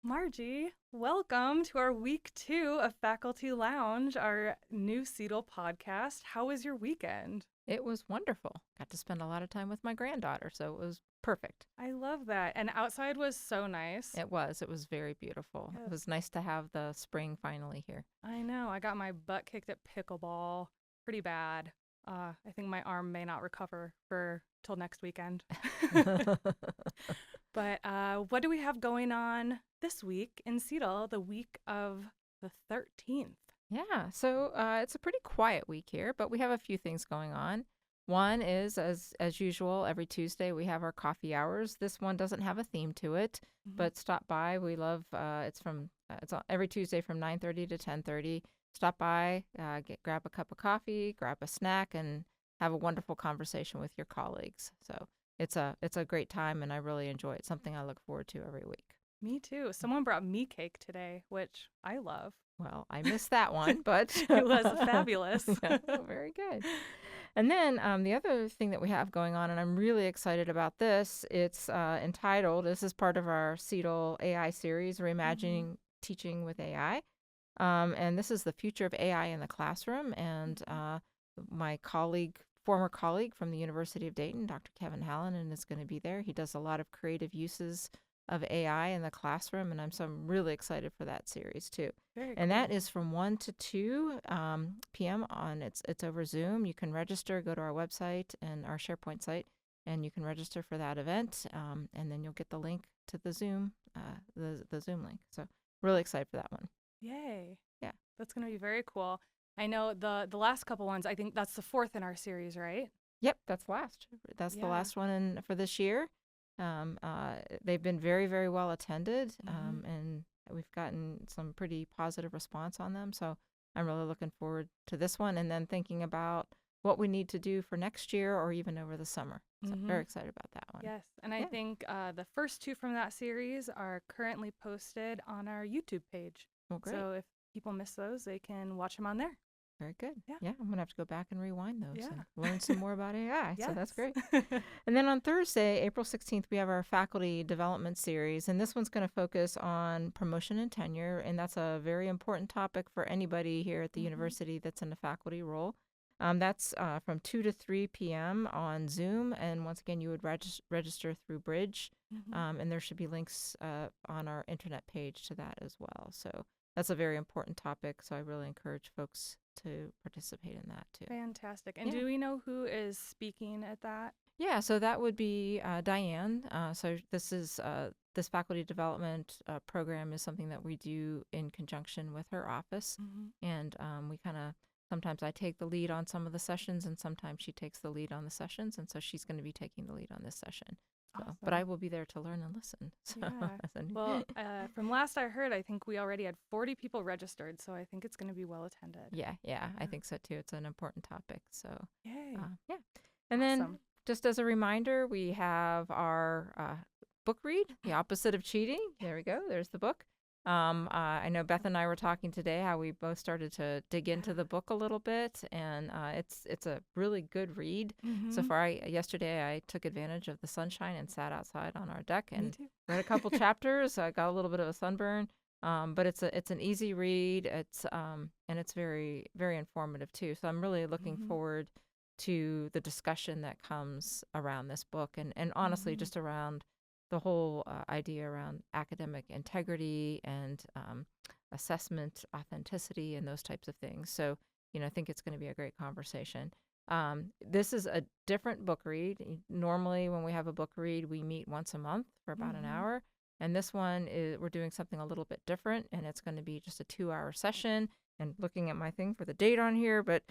Margie, welcome to our week 2 of Faculty Lounge, our new CETL podcast. How was your weekend? It was wonderful. Got to spend a lot of time with my granddaughter, so it was perfect. I love that. And outside was so nice. It was. It was very beautiful. It Yes, was nice to have the spring finally here. I know. I got my butt kicked at pickleball pretty bad. I think my arm may not recover for till next weekend. But what do we have going on this week in CETL, the week of the 13th? Yeah, so it's a pretty quiet week here, but we have a few things going on. One is, as usual, every Tuesday we have our coffee hours. This one doesn't have a theme to it, but stop by. We love it's every Tuesday from 9:30 to 10:30. Stop by, grab a cup of coffee, grab a snack, and have a wonderful conversation with your colleagues. So it's a great time, and I really enjoy it. Something I look forward to every week. Me too. Someone brought me cake today, which I love. Well, I missed that one, but It was fabulous. Yeah, very good. And then the other thing that we have going on, and I'm really excited about this, it's entitled, this is part of our CETL AI series, Reimagining Teaching with AI. And this is the future of AI in the classroom. And my former colleague from the University of Dayton, Dr. Kevin Hallinan, is going to be there. He does a lot of creative uses of AI in the classroom, and I'm really excited for that series too. Very And cool. that is from 1 to 2 p.m. It's over Zoom. You can register, go to our website and our SharePoint site, and you can register for that event, and then you'll get the link to the Zoom link. So really excited for that one. Yay. Yeah. That's going to be very cool. I know the last couple ones, I think that's the 4th in our series, right? Yep, that's last. That's the last one for this year. They've been very, very well attended, and we've gotten some pretty positive response on them. So I'm really looking forward to this one, and then thinking about what we need to do for next year or even over the summer. So I'm very excited about that one. Yes. And I think the first 2 from that series are currently posted on our YouTube page. Well, great. So if people miss those, they can watch them on there. Very good. Yeah. I'm going to have to go back and rewind those and Yeah. learn some more about AI. So that's Yes. great. And then on Thursday, April 16th, we have our faculty development series. And this one's going to focus on promotion and tenure. And that's a very important topic for anybody here at the university that's in a faculty role. That's from 2 to 3 p.m. on Zoom. And once again, you would register through Bridge. And there should be links on our internet page to that as well. So that's a very important topic. So I really encourage folks to participate in that too. Fantastic. And do we know who is speaking at that? Yeah, so that would be Diane. So this faculty development program is something that we do in conjunction with her office. And we sometimes I take the lead on some of the sessions, and sometimes she takes the lead on the sessions. And so she's going to be taking the lead on this session. So, Awesome. But I will be there to learn and listen. So, Yeah. Well, from last I heard, I think we already had 40 people registered, so I think it's going to be well attended. Yeah, I think so too. It's an important topic. So, Yay. yeah. And then just as a reminder, we have our book read, The Opposite of Cheating. There we go. There's the book. I know Beth and I were talking today how we both started to dig into the book a little bit, and it's a really good read. So far, yesterday I took advantage of the sunshine and sat outside on our deck and read a couple chapters. I got a little bit of a sunburn, but it's an easy read. And it's very, very informative too. So I'm really looking forward to the discussion that comes around this book, and honestly just around the whole idea around academic integrity and assessment authenticity and those types of things. So, I think it's going to be a great conversation. This is a different book read. Normally, when we have a book read, we meet once a month for about an hour. And this one we're doing something a little bit different, and it's going to be just a 2-hour session. And looking at my thing for the date on here, but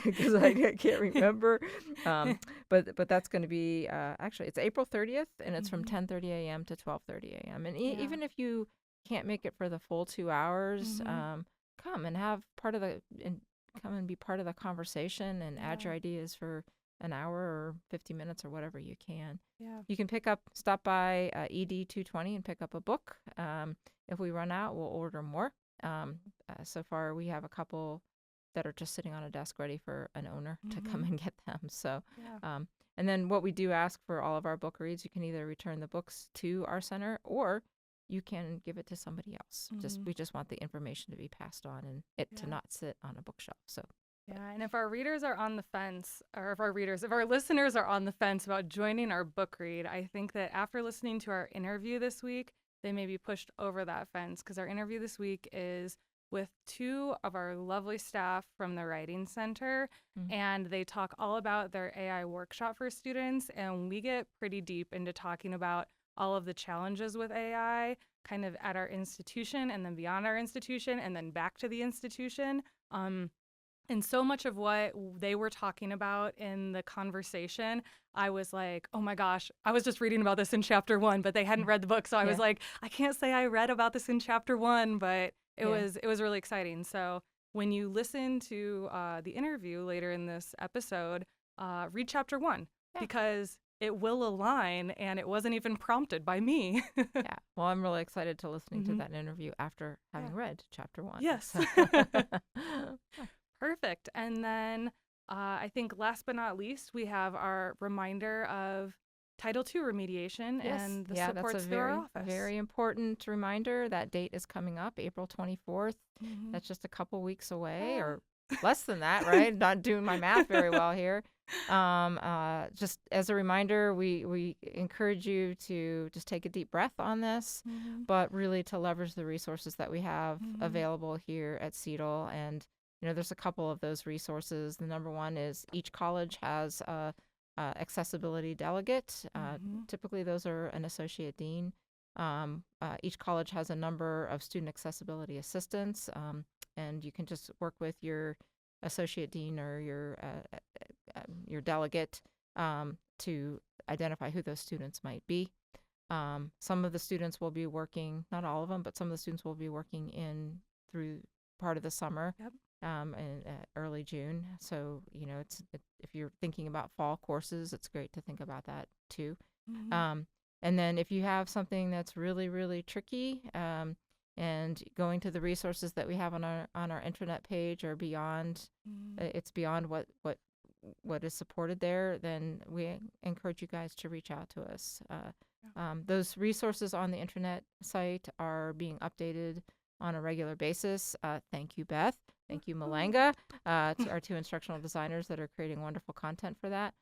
because I can't remember, but that's going to be actually it's April 30th, and it's from 10:30 a.m. to 12:30 a.m. And even if you can't make it for the full 2 hours, come and come and be part of the conversation and add your ideas for an hour or 50 minutes or whatever you can. Yeah. You can stop by ED 220 and pick up a book. If we run out, we'll order more. So far, we have a couple that are just sitting on a desk ready for an owner to come and get them. So, and then what we do ask for all of our book reads, you can either return the books to our center, or you can give it to somebody else. We just want the information to be passed on and it to not sit on a bookshelf. So. Yeah, and if our readers are on the fence, or if our listeners are on the fence about joining our book read, I think that after listening to our interview this week, they may be pushed over that fence, because our interview this week is with two of our lovely staff from the Writing Center, and they talk all about their AI workshop for students, and we get pretty deep into talking about all of the challenges with AI, kind of at our institution, and then beyond our institution, and then back to the institution. And so much of what they were talking about in the conversation, I was like, oh my gosh, I was just reading about this in chapter 1, but they hadn't read the book. So I was like, I can't say I read about this in chapter 1, but it was really exciting. So when you listen to the interview later in this episode, read chapter 1 because it will align, and it wasn't even prompted by me. Yeah. Well, I'm really excited to listening to that interview after having read chapter 1. Yes. Perfect. And then I think last but not least, we have our reminder of Title II remediation and the supports through our office. Very important reminder. That date is coming up, April 24th. That's just a couple weeks away, or less than that, right? Not doing my math very well here. Just as a reminder, we encourage you to just take a deep breath on this, but really to leverage the resources that we have available here at CETL. And there's a couple of those resources. The number one is each college has a accessibility delegate. Typically, those are an associate dean. Each college has a number of student accessibility assistants, and you can just work with your associate dean or your delegate to identify who those students might be. Some of the students will be working, not all of them, but some of the students will be working through part of the summer. In early June. So, if you're thinking about fall courses, it's great to think about that too. And then if you have something that's really, really tricky, and going to the resources that we have on our intranet page or beyond, it's beyond what is supported there, then we encourage you guys to reach out to us. Those resources on the intranet site are being updated on a regular basis. Thank you, Beth. Thank you, Malanga, to our two instructional designers that are creating wonderful content for that.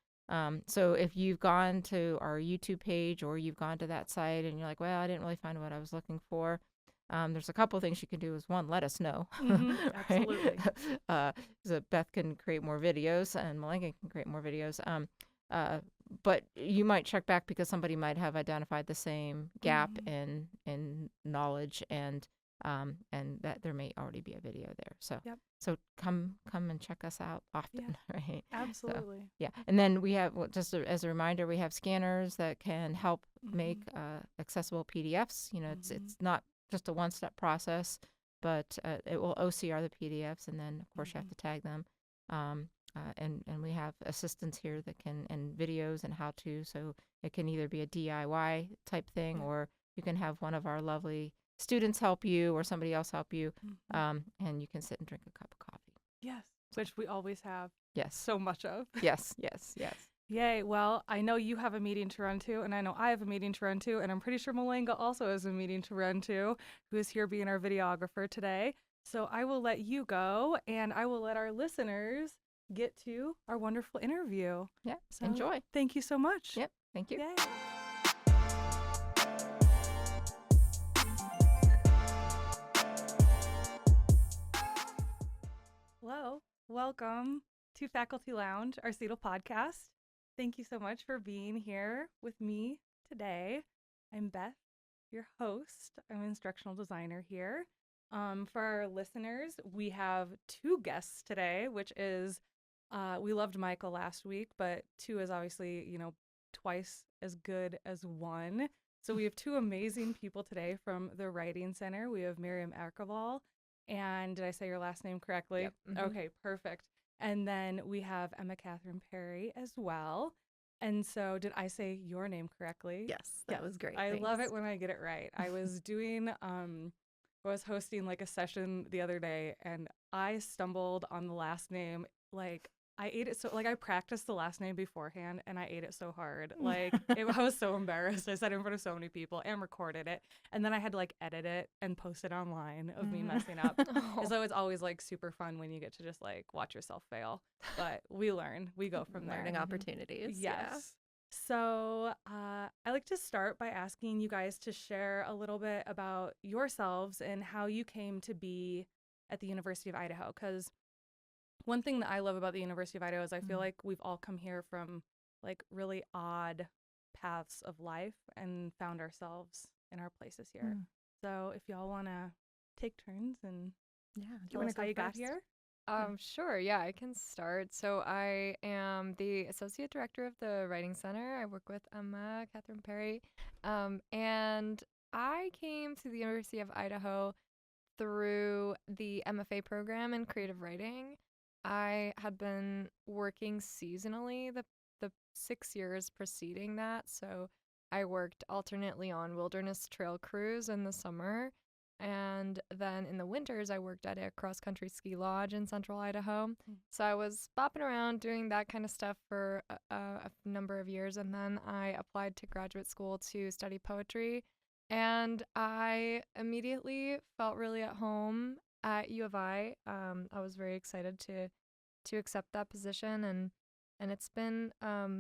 So if you've gone to our YouTube page or you've gone to that site and you're like, well, I didn't really find what I was looking for, there's a couple of things you can do. Is one, let us know. Absolutely. So Beth can create more videos and Malanga can create more videos. But you might check back because somebody might have identified the same gap in knowledge and that there may already be a video there. So come and check us out often, right? Absolutely. So, and then we have, just as a reminder, we have scanners that can help make accessible PDFs. It's not just a one-step process, but it will OCR the PDFs, and then of course you have to tag them. And we have assistants here that can, and videos and how to, so it can either be a DIY type thing, or you can have one of our lovely students help you or somebody else help you, and you can sit and drink a cup of coffee. Yes, which we always have. Yes. So much of. Yes. Yay. Well, I know you have a meeting to run to, and I know I have a meeting to run to, and I'm pretty sure Malanga also has a meeting to run to, who is here being our videographer today. So I will let you go, and I will let our listeners get to our wonderful interview. Yeah. So enjoy. Thank you so much. Yep. Thank you. Yay. Hello, welcome to Faculty Lounge, our CETL podcast. Thank you so much for being here with me today. I'm Beth, your host. I'm an instructional designer here. For our listeners, we have two guests today, which is, we loved Michael last week, but two is obviously, twice as good as one. So we have two amazing people today from the Writing Center. We have Miriam Åkervall. And did I say your last name correctly? Yep. Okay, perfect. And then we have Emma Catherine Perry as well. And so did I say your name correctly? Yes, that was great. I Thanks. love it when I get it right. I was doing, I was hosting like a session the other day, and I stumbled on the last name like I ate it so, like, I practiced the last name beforehand, and I ate it so hard. Like, I was so embarrassed. I said it in front of so many people and recorded it. And then I had to, like, edit it and post it online of me messing up. Oh. So it's always, like, super fun when you get to just, like, watch yourself fail. But we learn. We go from there. Learning opportunities. Yes. So I like to start by asking you guys to share a little bit about yourselves and how you came to be at the University of Idaho. Because one thing that I love about the University of Idaho is I feel like we've all come here from like really odd paths of life and found ourselves in our places here. So if y'all want to take turns and tell us how you got here. Sure. Yeah, I can start. So I am the associate director of the Writing Center. I work with Emma Catherine Perry. And I came to the University of Idaho through the MFA program in creative writing. I had been working seasonally the 6 years preceding that. So I worked alternately on wilderness trail crews in the summer. And then in the winters, I worked at a cross-country ski lodge in central Idaho. So I was bopping around doing that kind of stuff for a number of years. And then I applied to graduate school to study poetry. And I immediately felt really at home at U of I. I was very excited to accept that position. And it's been a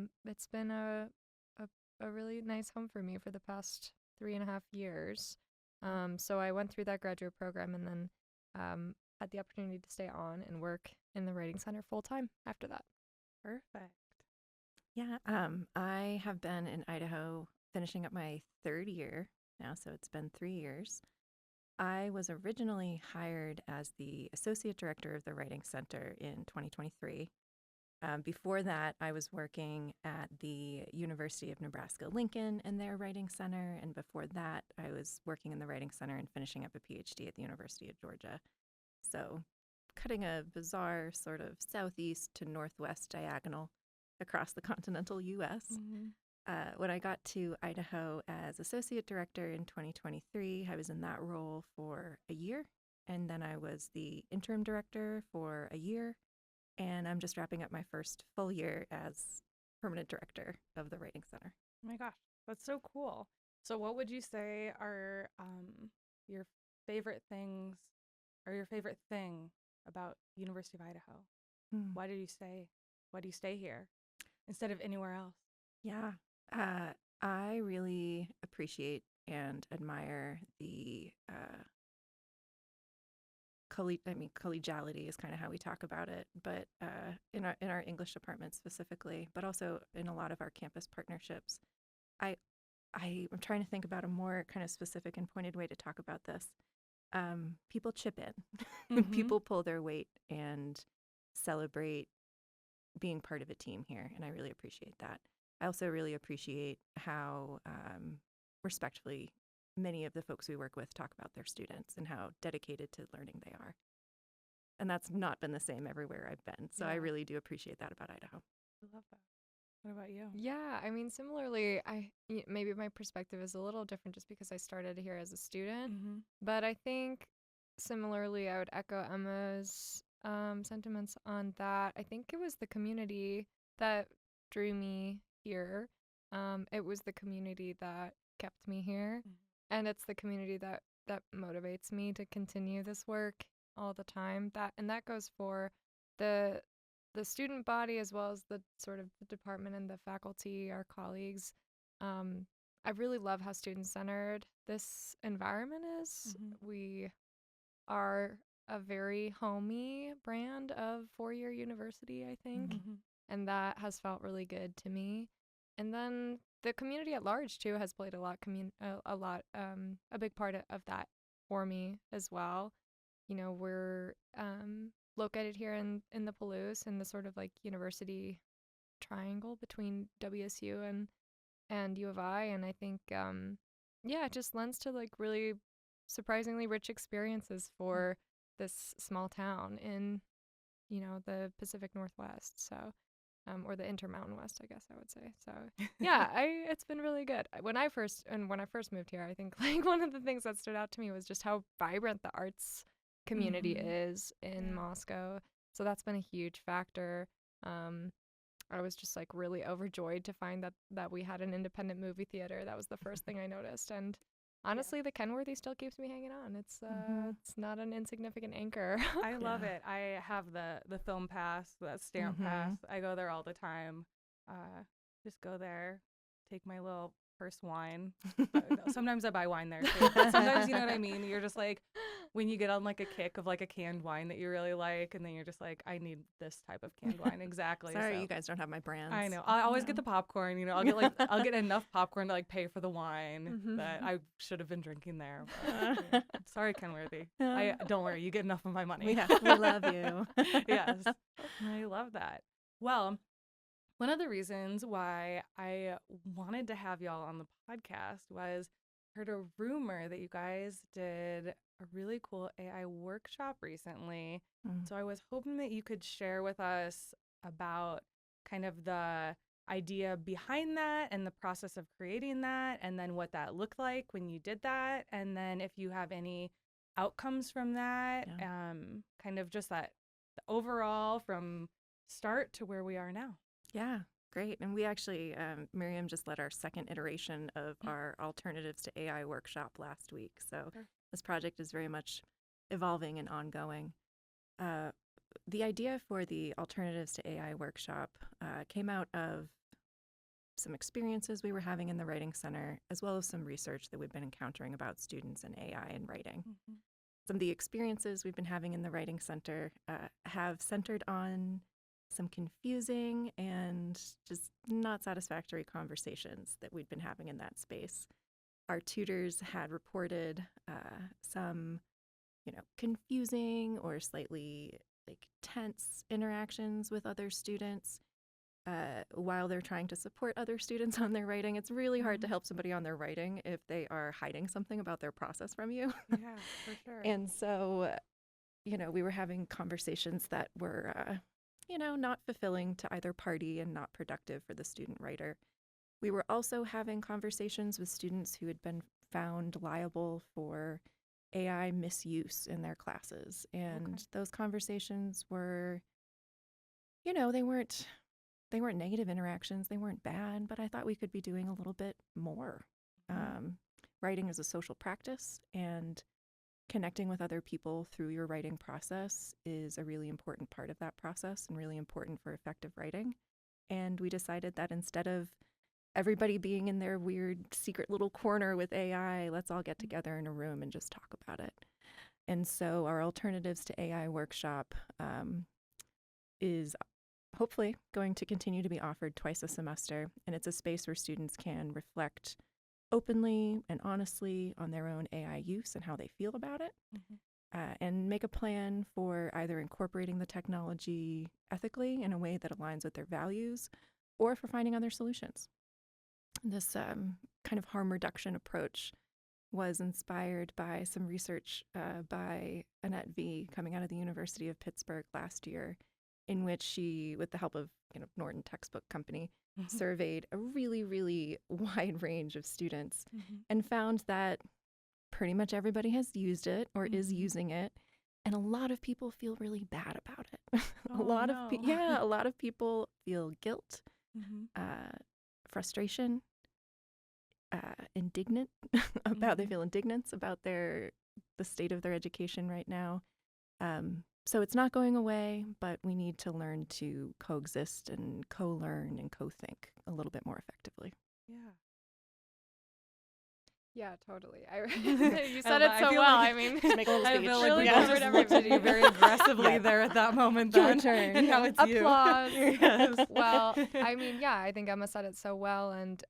really nice home for me for the past 3.5 years. So I went through that graduate program and then had the opportunity to stay on and work in the Writing Center full time after that. Perfect. Yeah, I have been in Idaho finishing up my 3rd year now, so it's been 3 years. I was originally hired as the associate director of the Writing Center in 2023. Before that, I was working at the University of Nebraska-Lincoln in their Writing Center, and before that, I was working in the Writing Center and finishing up a PhD at the University of Georgia. So cutting a bizarre sort of southeast to northwest diagonal across the continental U.S. When I got to Idaho as associate director in 2023, I was in that role for a year, and then I was the interim director for a year. And I'm just wrapping up my first full year as permanent director of the Writing Center. Oh my gosh, that's so cool. So what would you say are your favorite things or your favorite thing about University of Idaho? Why do you stay here instead of anywhere else? Yeah, I really appreciate and admire the collegiality is kind of how we talk about it, but in our English department specifically, but also in a lot of our campus partnerships. I'm trying to think about a more kind of specific and pointed way to talk about this. People chip in. People pull their weight and celebrate being part of a team here, and I really appreciate that. I also really appreciate how respectfully many of the folks we work with talk about their students and how dedicated to learning they are. And that's not been the same everywhere I've been. So I really do appreciate that about Idaho. I love that. What about you? Yeah, I mean, similarly, maybe my perspective is a little different just because I started here as a student. But I think similarly, I would echo Emma's sentiments on that. I think it was the community that drew me here. It was the community that kept me here. And it's the community that motivates me to continue this work all the time. That goes for the student body as well as the sort of the department and the faculty, our colleagues. I really love how student-centered this environment is. We are a very homey brand of four-year university, I think, and that has felt really good to me. And then the community at large too has played a big part of that for me as well. You know, we're located here in the Palouse, in the sort of like university triangle between WSU and U of I, and I think it just lends to like really surprisingly rich experiences for this small town in, you know, the Pacific Northwest. So or the Intermountain West, I guess I would say. So yeah, it's been really good. When I first moved here, I think like one of the things that stood out to me was just how vibrant the arts community is in Moscow. So that's been a huge factor. I was just like really overjoyed to find that we had an independent movie theater. That was the first thing I noticed. And honestly, the Kenworthy still keeps me hanging on. It's not an insignificant anchor. I love it. I have the film pass, that stamp pass. I go there all the time. Just go there, take my little purse wine. Sometimes I buy wine there too. But sometimes, you know what I mean? You're just like, when you get on like a kick of like a canned wine that you really like, and then you're just like, I need this type of canned wine. Exactly. Sorry, so. You guys don't have my brands. I know. I always get the popcorn, I'll get enough popcorn to like pay for the wine that I should have been drinking there. But, sorry, Kenworthy. Don't worry, you get enough of my money. We love you. Yes. I love that. Well, one of the reasons why I wanted to have y'all on the podcast was I heard a rumor that you guys did a really cool AI workshop recently. So I was hoping that you could share with us about kind of the idea behind that and the process of creating that, and then what that looked like when you did that, and then if you have any outcomes from that, kind of just that overall from start to where we are now. Yeah, great. And we actually, Miriam just led our second iteration of our Alternatives to AI workshop last week. So this project is very much evolving and ongoing. The idea for the Alternatives to AI workshop came out of some experiences we were having in the Writing Center, as well as some research that we've been encountering about students and AI and writing. Some of the experiences we've been having in the Writing Center have centered on some confusing and just not satisfactory conversations that we'd been having in that space. Our tutors had reported some, confusing or slightly tense interactions with other students while they're trying to support other students on their writing. It's really hard to help somebody on their writing if they are hiding something about their process from you. Yeah, for sure. And so, we were having conversations that were, not fulfilling to either party and not productive for the student writer. We were also having conversations with students who had been found liable for AI misuse in their classes. And those conversations were, they weren't negative interactions. They weren't bad, but I thought we could be doing a little bit more. Writing is a social practice, and connecting with other people through your writing process is a really important part of that process and really important for effective writing. And we decided that instead of everybody being in their weird secret little corner with AI, let's all get together in a room and just talk about it. And so our Alternatives to AI workshop is hopefully going to continue to be offered twice a semester. And it's a space where students can reflect openly and honestly on their own AI use and how they feel about it, and make a plan for either incorporating the technology ethically in a way that aligns with their values, or for finding other solutions. This kind of harm reduction approach was inspired by some research by Annette V. coming out of the University of Pittsburgh last year, in which she, with the help of Norton Textbook Company, surveyed a really, really wide range of students and found that pretty much everybody has used it or is using it, and a lot of people feel really bad about it. A lot of people feel guilt, frustration, indignant about they feel indignance about the state of their education right now. So it's not going away, but we need to learn to coexist and co-learn and co-think a little bit more effectively. Yeah, totally. You said it so well. Make a little I speech. feel like Really we covered just looked at you very aggressively there at that moment. Your Then. turn. And now it's Applause. you. Yes. Well, I think Emma said it so well. And,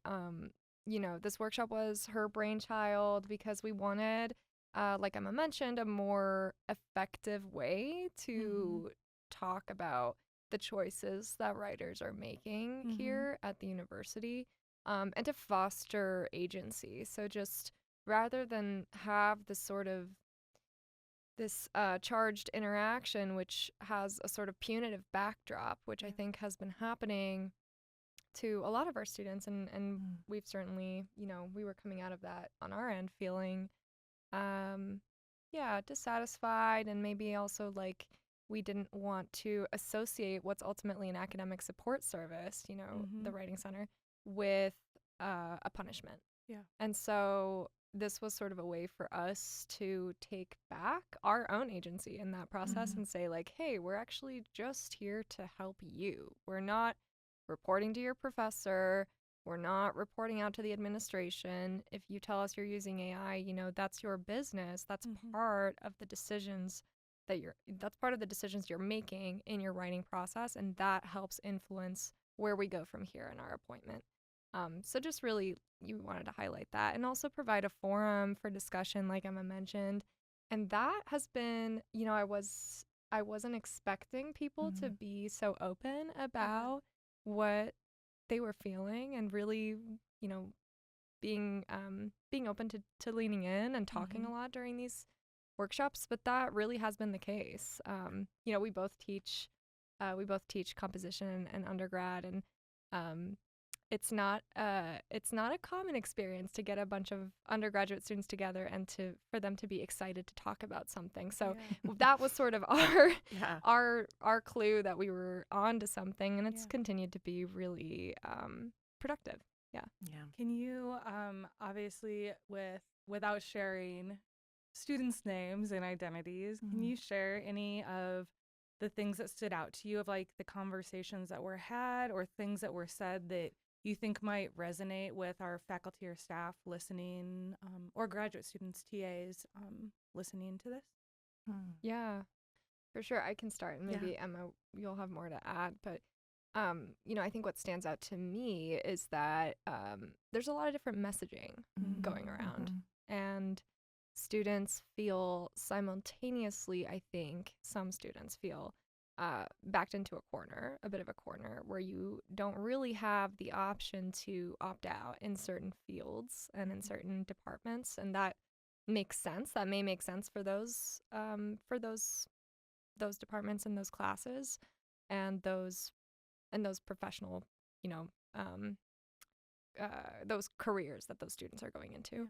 this workshop was her brainchild because we wanted, like Emma mentioned, a more effective way to talk about the choices that writers are making here at the university, and to foster agency. So just rather than have this sort of charged interaction, which has a sort of punitive backdrop, which I think has been happening to a lot of our students, and we've certainly, we were coming out of that on our end feeling dissatisfied, and maybe also like we didn't want to associate what's ultimately an academic support service, you know, the Writing Center, with a punishment. Yeah. And so this was sort of a way for us to take back our own agency in that process and say, like, hey, we're actually just here to help you. We're not reporting to your professor. We're not reporting out to the administration. If you tell us you're using AI, you know, that's your business. That's part of the decisions that's part of the decisions you're making in your writing process, and that helps influence where we go from here in our appointment. So just really, you wanted to highlight that and also provide a forum for discussion, like Emma mentioned. And that has been, you know, I wasn't expecting people to be so open about what they were feeling, and really, you know, being open to leaning in and talking a lot during these workshops. But that really has been the case. You know, we both teach composition and undergrad, and it's not a common experience to get a bunch of undergraduate students together and for them to be excited to talk about something. So that was sort of our clue that we were on to something, and it's continued to be really productive. Yeah. Can you obviously, without sharing students' names and identities, can you share any of the things that stood out to you, of like the conversations that were had or things that were said that you think might resonate with our faculty or staff listening, or graduate students, TAs, listening to this? Yeah, for sure. I can start, and maybe Emma, you'll have more to add. But you know, I think what stands out to me is that there's a lot of different messaging going around, and students feel simultaneously, I think some students feel backed into a bit of a corner, where you don't really have the option to opt out in certain fields and in certain departments. And that makes sense. That may make sense for those departments and those classes and those professional, you know, those careers that those students are going into.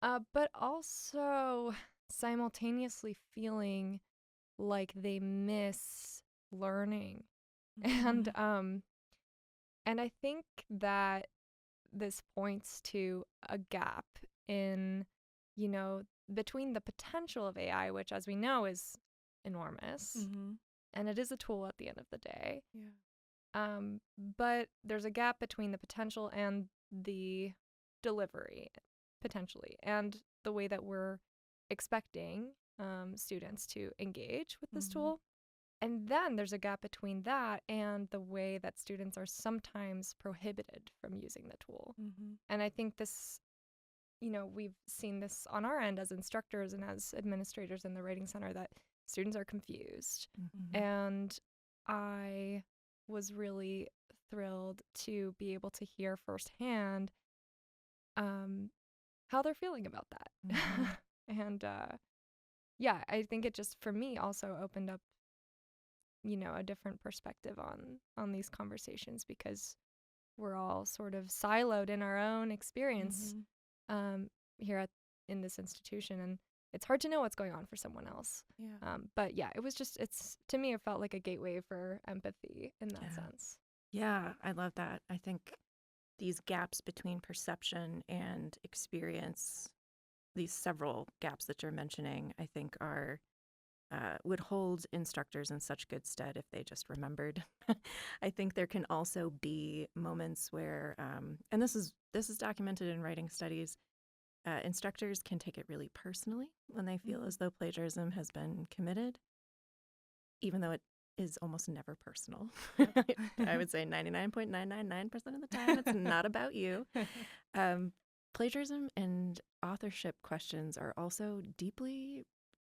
But also simultaneously feeling like they miss learning. And I think that this points to a gap in, you know, between the potential of AI, which, as we know, is enormous, and it is a tool at the end of the day. But there's a gap between the potential and the delivery, potentially, and the way that we're expecting students to engage with this tool. And then there's a gap between that and the way that students are sometimes prohibited from using the tool. And I think this, you know, we've seen this on our end as instructors and as administrators in the Writing Center, that students are confused. And I was really thrilled to be able to hear firsthand how they're feeling about that. And yeah, I think it just, for me, also opened up, you know, a different perspective on these conversations, because we're all sort of siloed in our own experience here in this institution, and it's hard to know what's going on for someone else. But yeah, to me, it felt like a gateway for empathy in that sense. Yeah, I love that. I think these gaps between perception and experience, these several gaps that you're mentioning, I think are would hold instructors in such good stead if they just remembered. I think there can also be moments where, and this is documented in writing studies, instructors can take it really personally when they feel as though plagiarism has been committed, even though it is almost never personal. I would say 99.999% of the time it's not about you. Plagiarism and authorship questions are also deeply,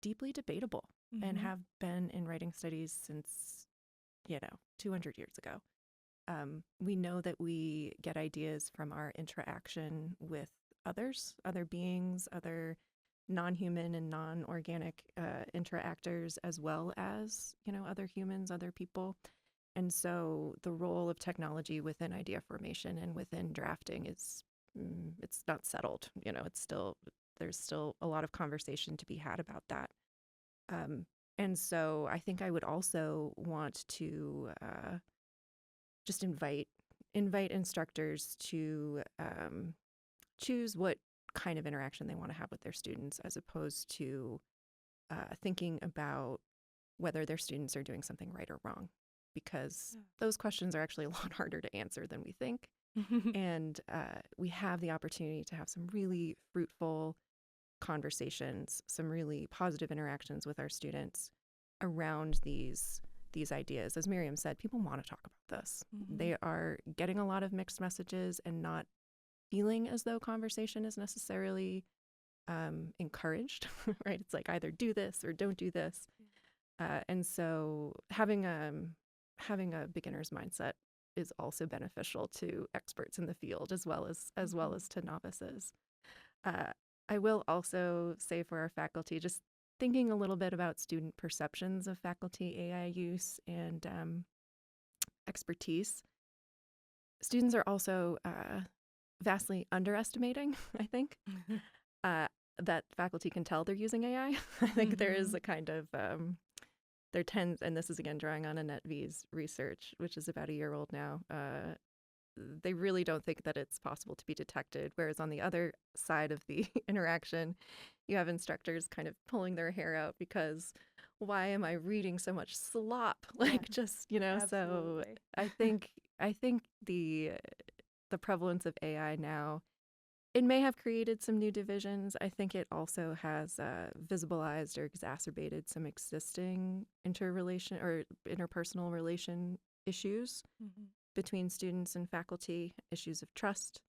deeply debatable and have been in writing studies since, 200 years ago. We know that we get ideas from our interaction with others, other beings, other non-human and non-organic interactors, as well as, other humans, other people. And so the role of technology within idea formation and within drafting is, it's not settled. There's still a lot of conversation to be had about that. And so I think I would also want to just invite instructors to choose what kind of interaction they want to have with their students, as opposed to thinking about whether their students are doing something right or wrong, because those questions are actually a lot harder to answer than we think. And we have the opportunity to have some really fruitful conversations, some really positive interactions with our students around these ideas. As Miriam said, people want to talk about this. They are getting a lot of mixed messages and not feeling as though conversation is necessarily encouraged, right? It's like either do this or don't do this. And so having a beginner's mindset is also beneficial to experts in the field, as well as to novices. I will also say for our faculty, just thinking a little bit about student perceptions of faculty AI use and expertise. Students are also vastly underestimating, I think, that faculty can tell they're using AI. I think there is a kind of, there tends, and this is again drawing on Annette V's research, which is about a year old now, they really don't think that it's possible to be detected. Whereas on the other side of the interaction, you have instructors kind of pulling their hair out because why am I reading so much slop? Like, just, Absolutely. So I think the prevalence of AI now, it may have created some new divisions. I think it also has visibilized or exacerbated some existing interpersonal relation issues between students and faculty, issues of trust,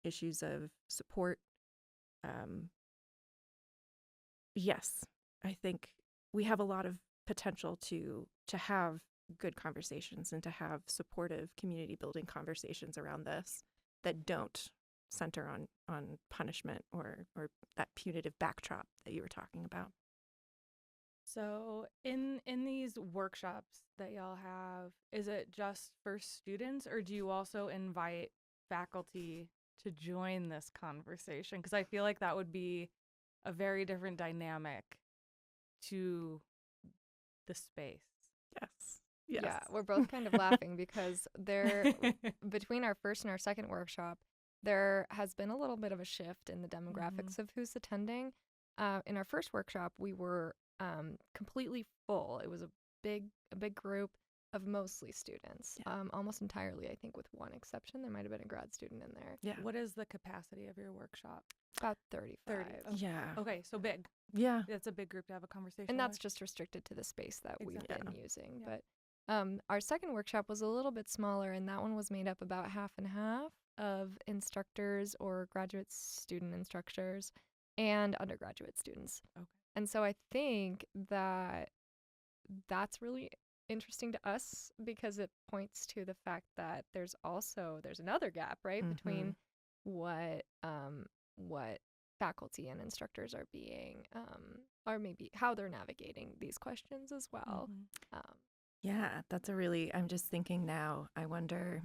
issues of support. Yes, I think we have a lot of potential to have good conversations and to have supportive community building conversations around this that don't center on punishment or that punitive backdrop that you were talking about. So in these workshops that y'all have, is it just for students, or do you also invite faculty to join this conversation? Because I feel like that would be a very different dynamic to the space. Yes. Yeah, we're both kind of laughing because between our first and our second workshop, there has been a little bit of a shift in the demographics of who's attending. In our first workshop, we were completely full. It was a big group of mostly students, almost entirely, I think, with one exception. There might have been a grad student in there. Yeah. What is the capacity of your workshop? About 35. 30. Okay. Yeah. Okay, so big. Yeah. That's a big group to have a conversation And that's with. just restricted to the space that we've been using. Yeah. But our second workshop was a little bit smaller, and that one was made up about half and half of instructors or graduate student instructors and undergraduate students. Okay. And so I think that that's really interesting to us because it points to the fact that there's another gap, right, between what faculty and instructors are being or maybe how they're navigating these questions as well. Yeah, I'm just thinking now, I wonder,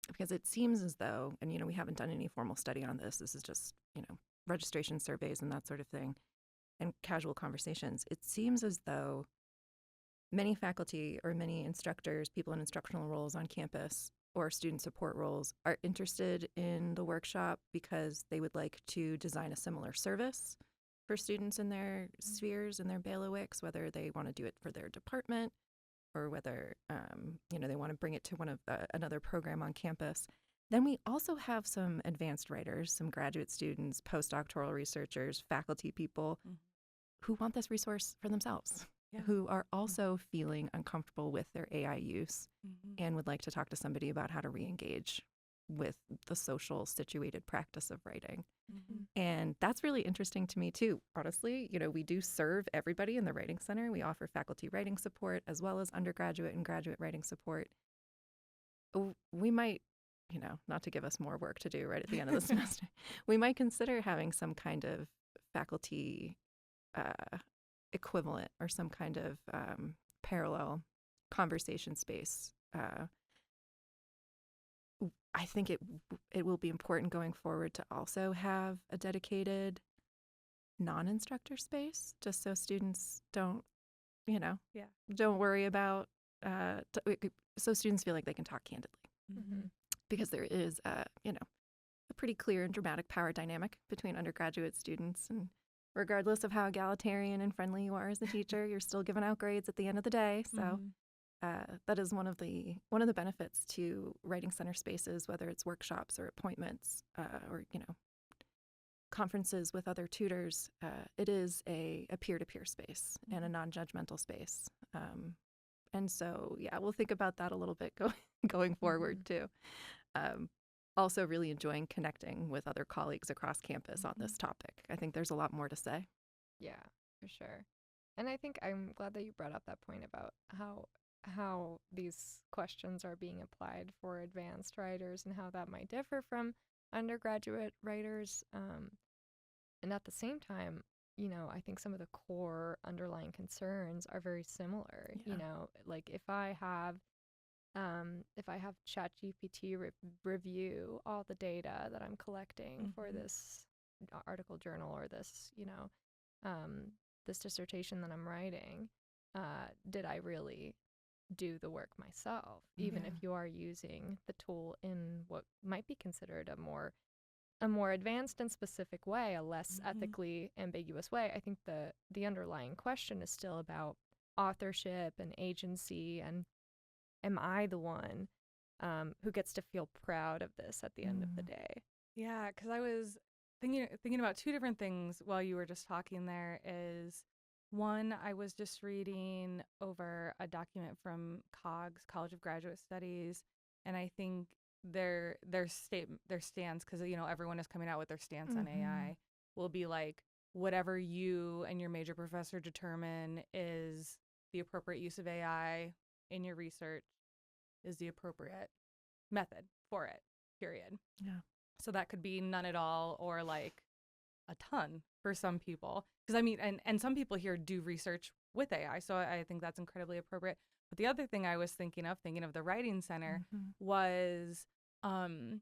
because it seems as though, and we haven't done any formal study on this. This is just, registration surveys and that sort of thing and casual conversations. It seems as though many faculty or many instructors, people in instructional roles on campus or student support roles are interested in the workshop because they would like to design a similar service for students in their spheres and their bailiwicks, whether they want to do it for their department or whether they want to bring it to another program on campus. Then we also have some advanced writers, some graduate students, postdoctoral researchers, faculty people who want this resource for themselves, who are also feeling uncomfortable with their AI use and would like to talk to somebody about how to re-engage with the social situated practice of writing. And that's really interesting to me too. Honestly, we do serve everybody in the Writing Center. We offer faculty writing support as well as undergraduate and graduate writing support. We might, not to give us more work to do right at the end of the semester, we might consider having some kind of faculty equivalent or some kind of parallel conversation space. I think it will be important going forward to also have a dedicated non-instructor space, just so students don't don't worry about, so students feel like they can talk candidly. Mm-hmm. Because there is, a pretty clear and dramatic power dynamic between undergraduate students. And regardless of how egalitarian and friendly you are as a teacher, you're still giving out grades at the end of the day. So that is one of the benefits to writing center spaces, whether it's workshops or appointments or conferences with other tutors. It is a peer-to-peer space and a non-judgmental space. And so, we'll think about that a little bit going forward too. Also really enjoying connecting with other colleagues across campus on this topic. I think there's a lot more to say. Yeah, for sure. And I think I'm glad that you brought up that point about how these questions are being applied for advanced writers and how that might differ from undergraduate writers. And at the same time, I think some of the core underlying concerns are very similar. Like if I have ChatGPT review all the data that I'm collecting for this article journal or this, this dissertation that I'm writing, did I really do the work myself? Even if you are using the tool in what might be considered a more advanced and specific way, a less ethically ambiguous way, I think the underlying question is still about authorship and agency and am I the one who gets to feel proud of this at the end of the day? Yeah, because I was thinking about two different things while you were just talking there. Is one, I was just reading over a document from COGS, College of Graduate Studies, and I think their stance, because everyone is coming out with their stance on AI, will be like whatever you and your major professor determine is the appropriate use of AI in your research is the appropriate method for it, period. Yeah. So that could be none at all or like a ton for some people. Because I mean, and some people here do research with AI, so I think that's incredibly appropriate. But the other thing I was thinking of the Writing Center was, and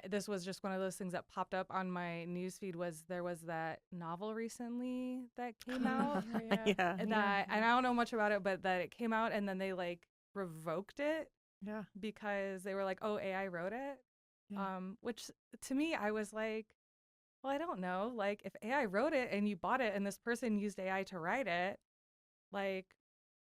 this was just one of those things that popped up on my newsfeed, was there was that novel recently that came out. And I don't know much about it, but that it came out and then they like revoked it because they were like, oh, AI wrote it. Which to me, I was like, well, I don't know. Like if AI wrote it and you bought it and this person used AI to write it, like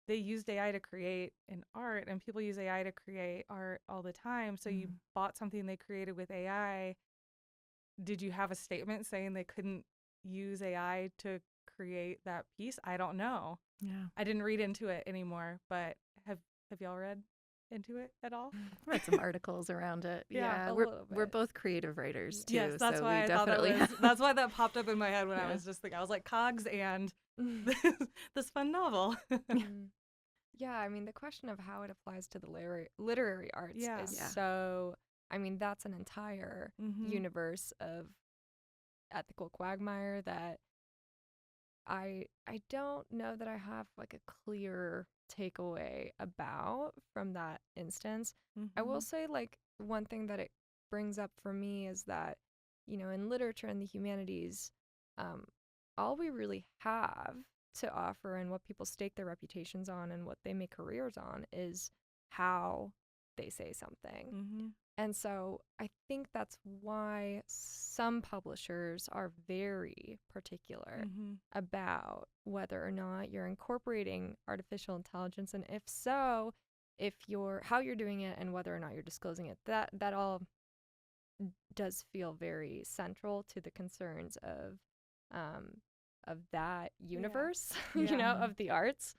they used AI to create an art and people use AI to create art all the time. So you bought something they created with AI. Did you have a statement saying they couldn't use AI to create that piece? I don't know. I didn't read into it anymore, but have y'all read into it at all? I read some articles around it. We're both creative writers too. Yes, that's so why we I definitely thought that's why that popped up in my head when I was just thinking. I was like, COGS and this fun novel. Yeah, I mean, the question of how it applies to the literary arts is so, I mean, that's an entire universe of ethical quagmire that I don't know that I have like a clear takeaway about from that instance. I will say like one thing that it brings up for me is that, in literature and the humanities, all we really have to offer and what people stake their reputations on and what they make careers on is how they say something. And so I think that's why some publishers are very particular about whether or not you're incorporating artificial intelligence, and if so, how you're doing it and whether or not you're disclosing it. That all does feel very central to the concerns of that universe, of the arts.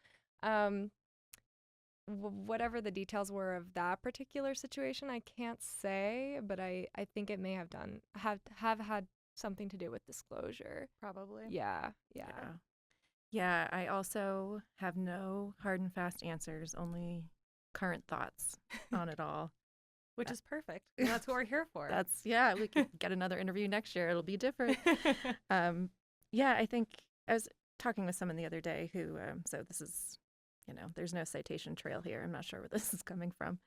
Whatever the details were of that particular situation, I can't say, but I think it may have had something to do with disclosure. Probably. Yeah. I also have no hard and fast answers, only current thoughts on it all. Which is perfect. That's what we're here for. We can get another interview next year. It'll be different. I think I was talking with someone the other day who, so this is, there's no citation trail here. I'm not sure where this is coming from.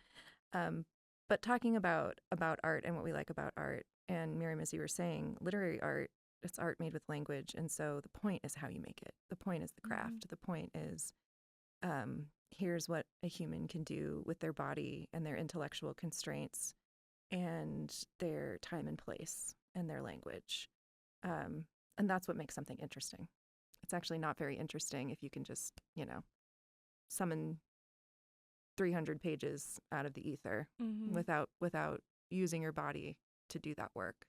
But talking about art and what we like about art, and Miriam, as you were saying, literary art, it's art made with language. And so the point is how you make it. The point is the craft. The point is here's what a human can do with their body and their intellectual constraints and their time and place and their language. And that's what makes something interesting. It's actually not very interesting if you can just, summon 300 pages out of the ether without using your body to do that work.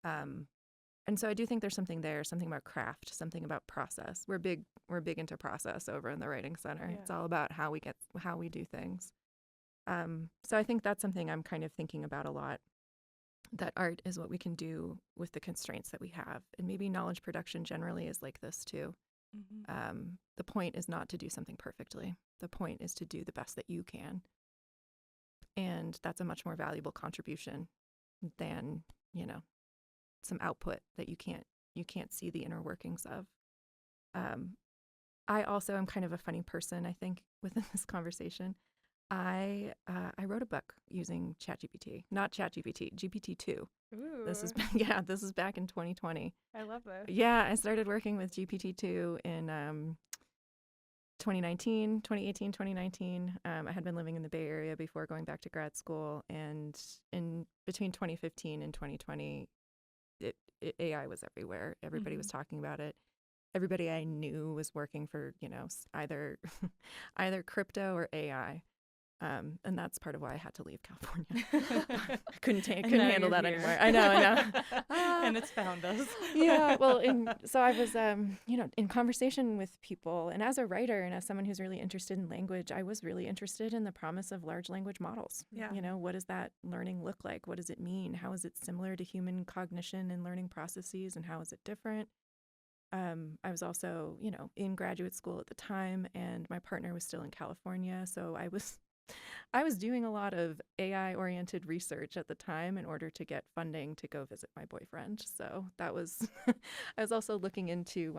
And so I do think there's something there, something about craft, something about process. We're big into process over in the Writing Center. Yeah. It's all about how we do things. So I think that's something I'm kind of thinking about a lot, that art is what we can do with the constraints that we have. And maybe knowledge production generally is like this too. The point is not to do something perfectly. The point is to do the best that you can. And that's a much more valuable contribution than, some output that you can't see the inner workings of. I also am kind of a funny person, I think, within this conversation. I wrote a book using ChatGPT, not ChatGPT, GPT-2. Ooh. This is back in 2020. I love this. Yeah, I started working with GPT-2 in 2018, 2019. I had been living in the Bay Area before going back to grad school, and in between 2015 and 2020, AI was everywhere. Everybody was talking about it. Everybody I knew was working for, either crypto or AI. And that's part of why I had to leave California. I couldn't handle that anymore. I know. And it's found us. Yeah. Well, so I was, in conversation with people, and as a writer and as someone who's really interested in language, I was really interested in the promise of large language models. Yeah. What does that learning look like? What does it mean? How is it similar to human cognition and learning processes, and how is it different? I was also, in graduate school at the time, and my partner was still in California, so I was doing a lot of AI-oriented research at the time in order to get funding to go visit my boyfriend. So that was, I was also looking into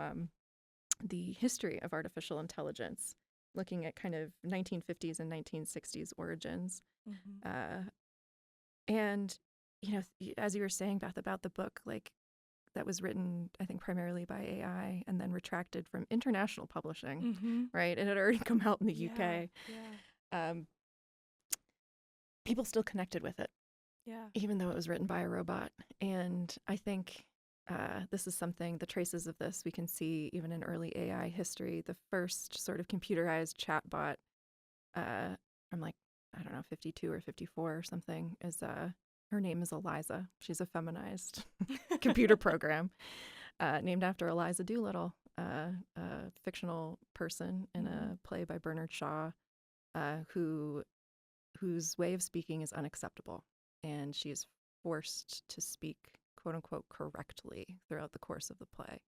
the history of artificial intelligence, looking at kind of 1950s and 1960s origins. And, as you were saying, Beth, about the book, like, that was written, I think, primarily by AI and then retracted from international publishing, right? It had already come out in the UK. Yeah. People still connected with it, even though it was written by a robot. And I think this is something, the traces of this we can see even in early AI history. The first sort of computerized chatbot, I'm like, I don't know, 52 or 54 or something, is her name is Eliza. She's a feminized computer program named after Eliza Doolittle, a fictional person in a play by Bernard Shaw, whose way of speaking is unacceptable, and she is forced to speak, quote unquote, correctly throughout the course of the play.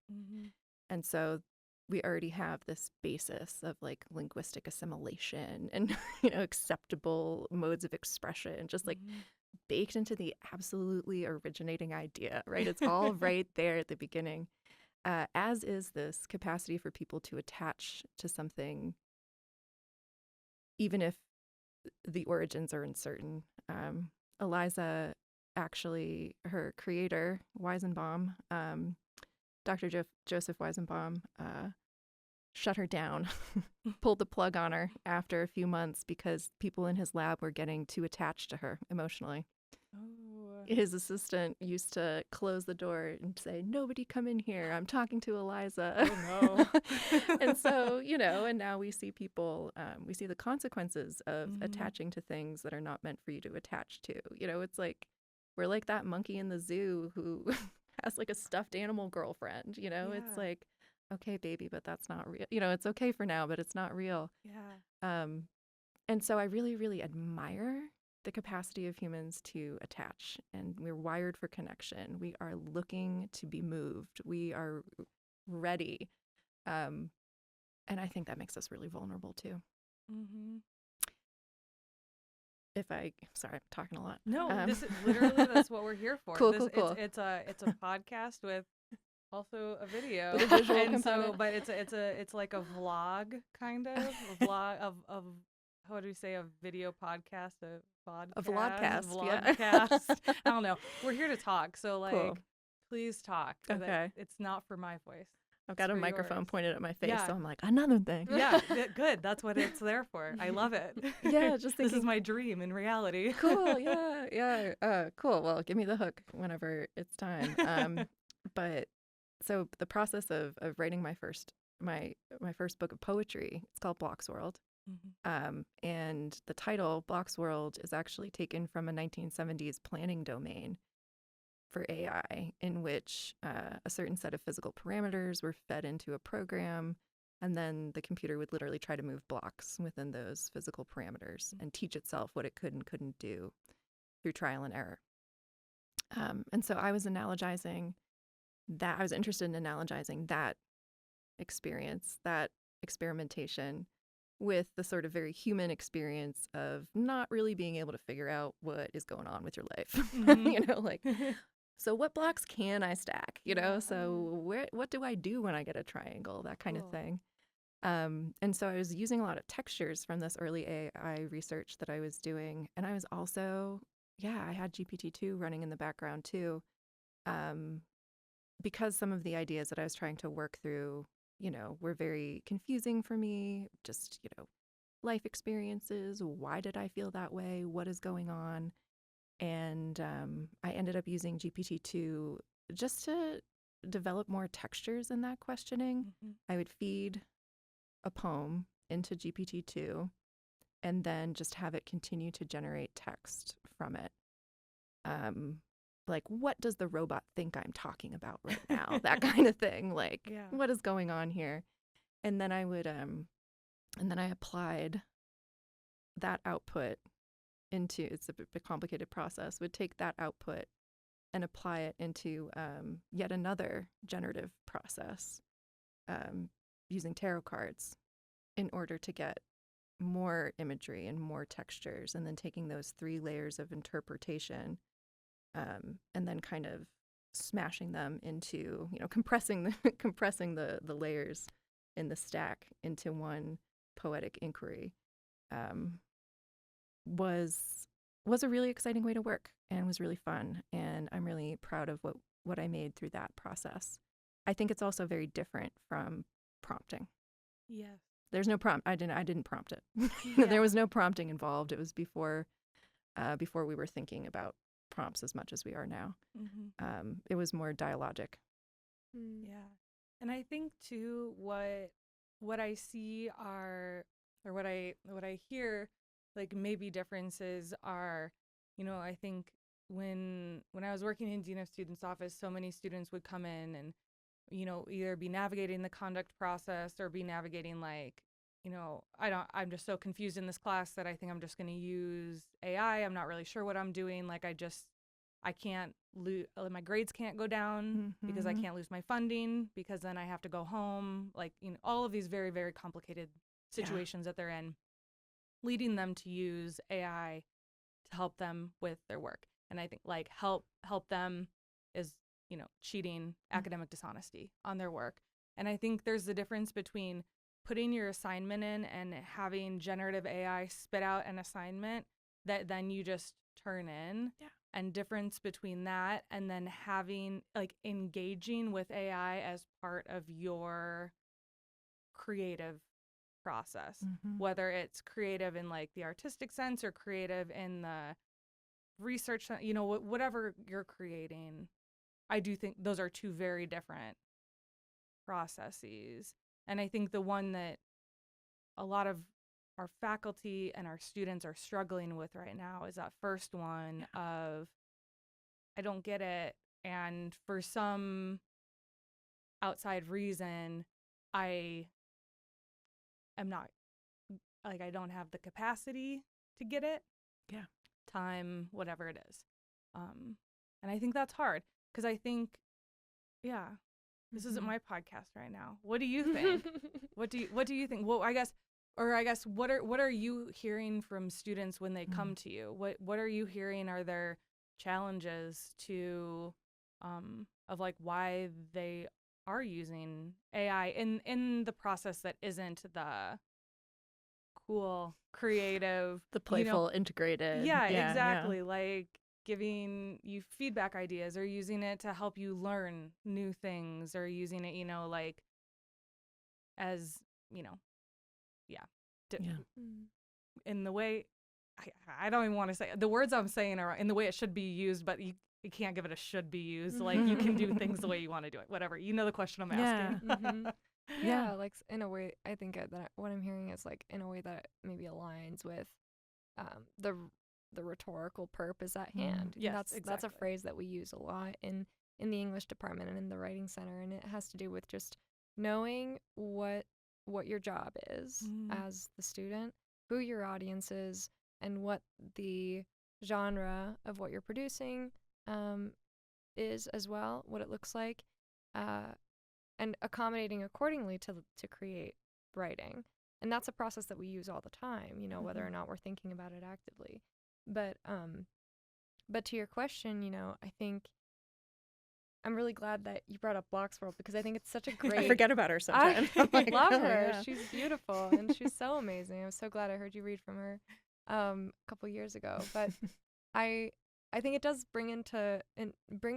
And so we already have this basis of like linguistic assimilation and acceptable modes of expression, just like baked into the absolutely originating idea, right? It's all right there at the beginning, as is this capacity for people to attach to something, even if the origins are uncertain. Eliza, actually, her creator, Weizenbaum, Dr. Joseph Weizenbaum, shut her down, pulled the plug on her after a few months because people in his lab were getting too attached to her emotionally. His assistant used to close the door and say, "Nobody come in here. I'm talking to Eliza." Oh, no. And so, and now we see people, we see the consequences of attaching to things that are not meant for you to attach to. It's like, we're like that monkey in the zoo who has like a stuffed animal girlfriend, It's like, okay, baby, but that's not real. It's okay for now, but it's not real. Yeah. And so I really, really admire the capacity of humans to attach, and we're wired for connection. We are looking to be moved. We are ready. And I think that makes us really vulnerable too. Sorry, I'm talking a lot. No, this is literally, that's what we're here for. Cool. It's a podcast with also a video, with a visual and component. so, but it's like a vlog kind of of what do we say, a video podcast, a vlogcast. Yeah. I don't know. We're here to talk, so like, Cool. please talk. Okay. It's not for my voice. I've got a for microphone yours. pointed at my face, Yeah. so I'm like, another thing. Yeah, good. That's what it's there for. I love it. Yeah, just This is thinking, my dream in reality. cool, yeah. Cool. Well, give me the hook whenever it's time. But so the process of writing my first book of poetry, it's called Block's World. And the title, Block's World, is actually taken from a 1970s planning domain for AI, in which a certain set of physical parameters were fed into a program, and then the computer would literally try to move blocks within those physical parameters and teach itself what it could and couldn't do through trial and error. And so I was analogizing that. I was interested in analogizing that experience, that experimentation, with the sort of very human experience of not really being able to figure out what is going on with your life. You know, like, so what blocks can I stack? You know, so what do I do when I get a triangle? That kind of thing. And so I was using a lot of textures from this early AI research that I was doing. And I was also, I had GPT-2 running in the background too, because some of the ideas that I was trying to work through, you know, were very confusing for me. Just, you know, life experiences. Why did I feel that way? What is going on? And I ended up using GPT-2 just to develop more textures in that questioning. I would feed a poem into GPT-2 and then just have it continue to generate text from it. Like, what does the robot think I'm talking about right now? That kind of thing. Like, what is going on here? And then I would, and then I applied that output into, it's a bit complicated process, would take that output and apply it into yet another generative process using tarot cards in order to get more imagery and more textures, and then taking those 3 layers of interpretation and then kind of smashing them into, you know, compressing the layers in the stack into one poetic inquiry was a really exciting way to work, and was really fun. And I'm really proud of what I made through that process. I think it's also very different from prompting. Yes. There's no prompt. I didn't prompt it. There was no prompting involved. It was before we were thinking about prompts as much as we are now. It was more dialogic. Yeah. And I think too, what I see are, or what I hear, like, maybe differences are, you know, I think when I was working in Dean of Students' office, so many students would come in and, you know, either be navigating the conduct process or be navigating, like, you know, I'm just so confused in this class that I think I'm just going to use AI. I'm not really sure what I'm doing. Like, I can't lose, my grades can't go down because I can't lose my funding, because then I have to go home. Like, you know, all of these very, very complicated situations that they're in, leading them to use AI to help them with their work. And I think, like, help them is, you know, cheating, academic dishonesty on their work. And I think there's the difference between putting your assignment in and having generative AI spit out an assignment that then you just turn in. And difference between that and then having, like, engaging with AI as part of your creative process, whether it's creative in, like, the artistic sense or creative in the research, you know, whatever you're creating. I do think those are 2 very different processes. And I think the one that a lot of our faculty and our students are struggling with right now is that first one of, I don't get it. And for some outside reason, I am not, like, I don't have the capacity to get it. Time, whatever it is. And I think that's hard, because I think, this isn't my podcast right now. What do you think? What do you think? Well, I guess what are you hearing from students when they come to you? What are you hearing? Are there challenges to of, like, why they are using AI in the process that isn't the cool, creative, The playful, integrated. Exactly. Like, giving you feedback ideas, or using it to help you learn new things, or using it, you know, like, as, you know, Yeah. in the way, I don't even want to say the words I'm saying are in the way it should be used, but you can't give it a should be used. Like, you can do things the way you want to do it, whatever. You know the question I'm asking. Mm-hmm. Yeah. Like in a way, I think that what I'm hearing is like in a way that maybe aligns with the rhetorical purpose at hand. Yes, That's a exactly. phrase that we use a lot in the English department and in the writing center, and it has to do with just knowing what your job is as the student, who your audience is, and what the genre of what you're producing is as well, what it looks like, and accommodating accordingly to create writing. And that's a process that we use all the time, you know, whether or not we're thinking about it actively. But to your question, you know, I think I'm really glad that you brought up Bloxworld, because I think it's such a great. I forget about her sometimes. I I'm like, love oh, her. yeah. She's beautiful and she's so amazing. I'm so glad I heard you read from her a couple years ago. But I think it does bring to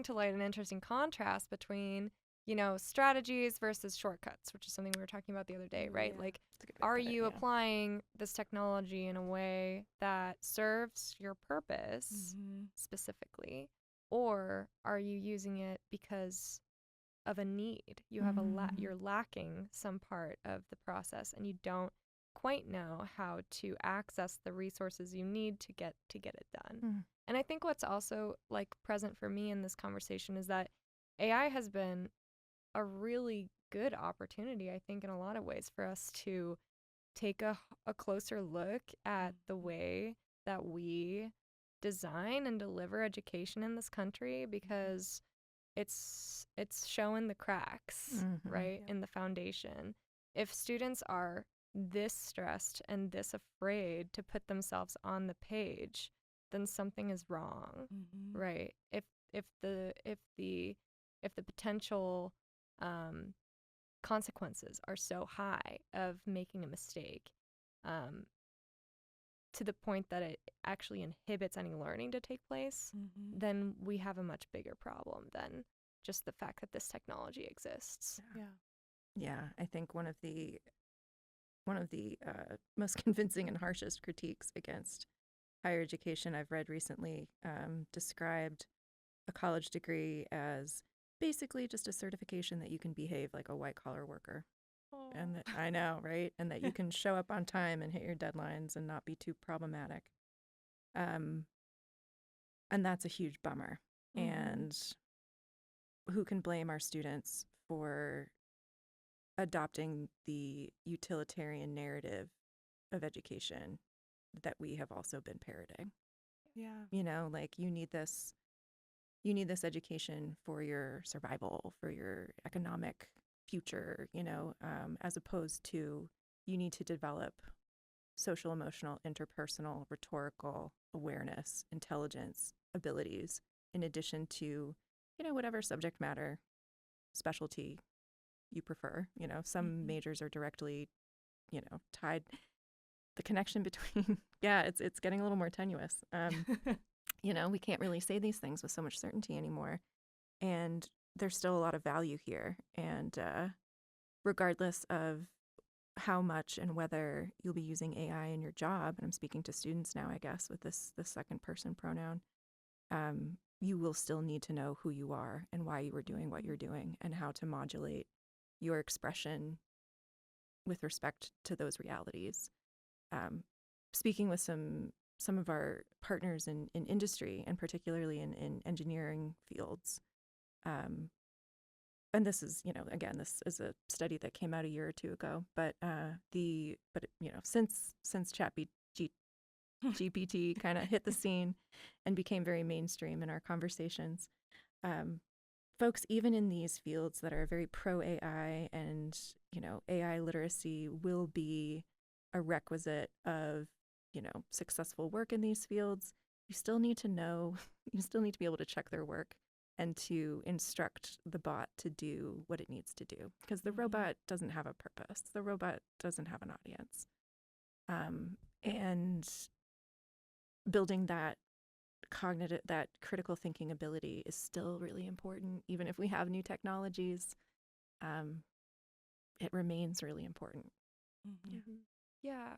light an interesting contrast between, you know, strategies versus shortcuts, which is something we were talking about the other day, right? Yeah. Like, That's a good way to are put it, you yeah. applying this technology in a way that serves your purpose specifically, or are you using it because of a need? You have you're lacking some part of the process, and you don't quite know how to access the resources you need to get it done. And I think what's also like present for me in this conversation is that AI has been a really good opportunity, I think, in a lot of ways for us to take a closer look at the way that we design and deliver education in this country, because it's showing the cracks, right, in the foundation. If students are this stressed and this afraid to put themselves on the page, then something is wrong, right? If the potential consequences are so high of making a mistake, to the point that it actually inhibits any learning to take place, then we have a much bigger problem than just the fact that this technology exists. Yeah, I think one of the most convincing and harshest critiques against higher education I've read recently described a college degree as basically just a certification that you can behave like a white-collar worker. And that, I know, right? And that you can show up on time and hit your deadlines and not be too problematic. And that's a huge bummer. And who can blame our students for adopting the utilitarian narrative of education that we have also been parroting? Yeah. You know, like, you need this education for your survival, for your economic future, you know, as opposed to you need to develop social, emotional, interpersonal, rhetorical awareness, intelligence, abilities, in addition to, you know, whatever subject matter specialty you prefer. You know, some majors are directly, you know, tied. The connection between, it's getting a little more tenuous. You know, we can't really say these things with so much certainty anymore. And there's still a lot of value here. And regardless of how much and whether you'll be using AI in your job, and I'm speaking to students now, I guess, with this second person pronoun, you will still need to know who you are and why you are doing what you're doing and how to modulate your expression with respect to those realities. Speaking with some of our partners in industry, and particularly in engineering fields, and this is, you know, again, this is a study that came out a year or two ago, but you know, since GPT kind of hit the scene and became very mainstream in our conversations, folks, even in these fields that are very pro AI, and, you know, AI literacy will be a requisite of, you know, successful work in these fields, you still need to be able to check their work and to instruct the bot to do what it needs to do, because the robot doesn't have a purpose. The robot doesn't have an audience. And building that critical thinking ability is still really important, even if we have new technologies. it remains really important. Mm-hmm. Yeah,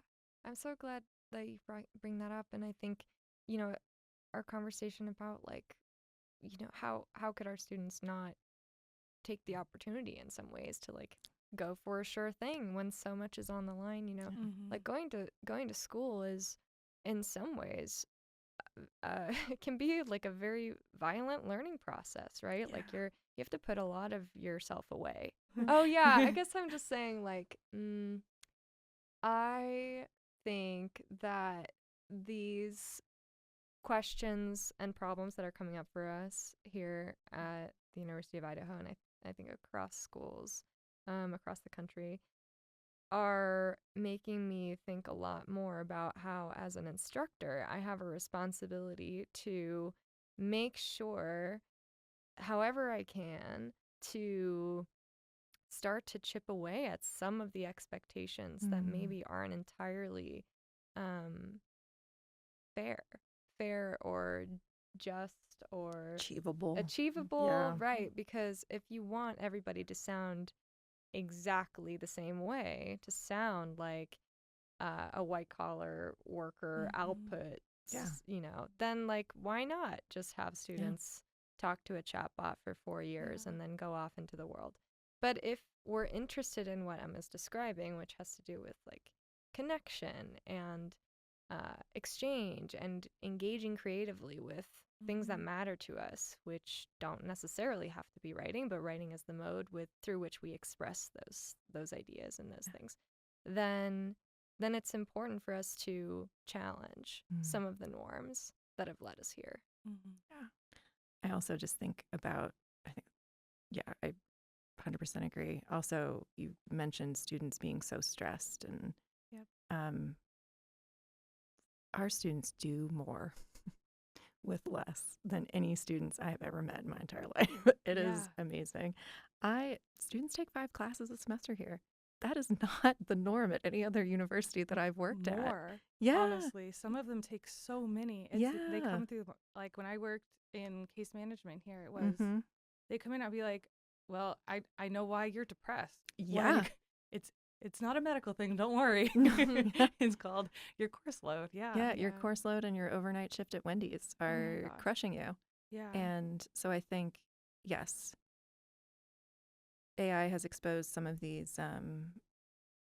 I'm so glad that you bring that up. And I think, our conversation about like, how could our students not take the opportunity in some ways to like go for a sure thing when so much is on the line, Mm-hmm. like going to school is in some ways it can be like a very violent learning process, right? Yeah. Like you have to put a lot of yourself away. Oh yeah, I guess I'm just saying like I think that these questions and problems that are coming up for us here at the University of Idaho, and I think across schools across the country, are making me think a lot more about how, as an instructor, I have a responsibility to make sure, however I can, to start to chip away at some of the expectations that maybe aren't entirely um, fair or just or Achievable. achievable, Yeah. right? Because if you want everybody to sound exactly the same way, to sound like a white collar worker output, Yeah. then like why not just have students talk to a chatbot for 4 years and then go off into the world? But if we're interested in what Emma's describing, which has to do with like connection and exchange and engaging creatively with things that matter to us, which don't necessarily have to be writing, but writing is the mode through which we express those ideas and those things, then it's important for us to challenge some of the norms that have led us here. Yeah. I also just think about, I think, yeah, I 100% agree. Also, you mentioned students being so stressed, and our students do more with less than any students I have ever met in my entire life. It is amazing. Students take 5 classes a semester here. That is not the norm at any other university that I've worked at. More. Yeah. Honestly, some of them take so many. They come through, like when I worked in case management here, it was, they come in, I'd be like, well, I know why you're depressed. Yeah. Like, it's not a medical thing. Don't worry. It's called your course load. Yeah, your course load and your overnight shift at Wendy's are crushing you. Yeah. And so I think, yes, AI has exposed some of these, some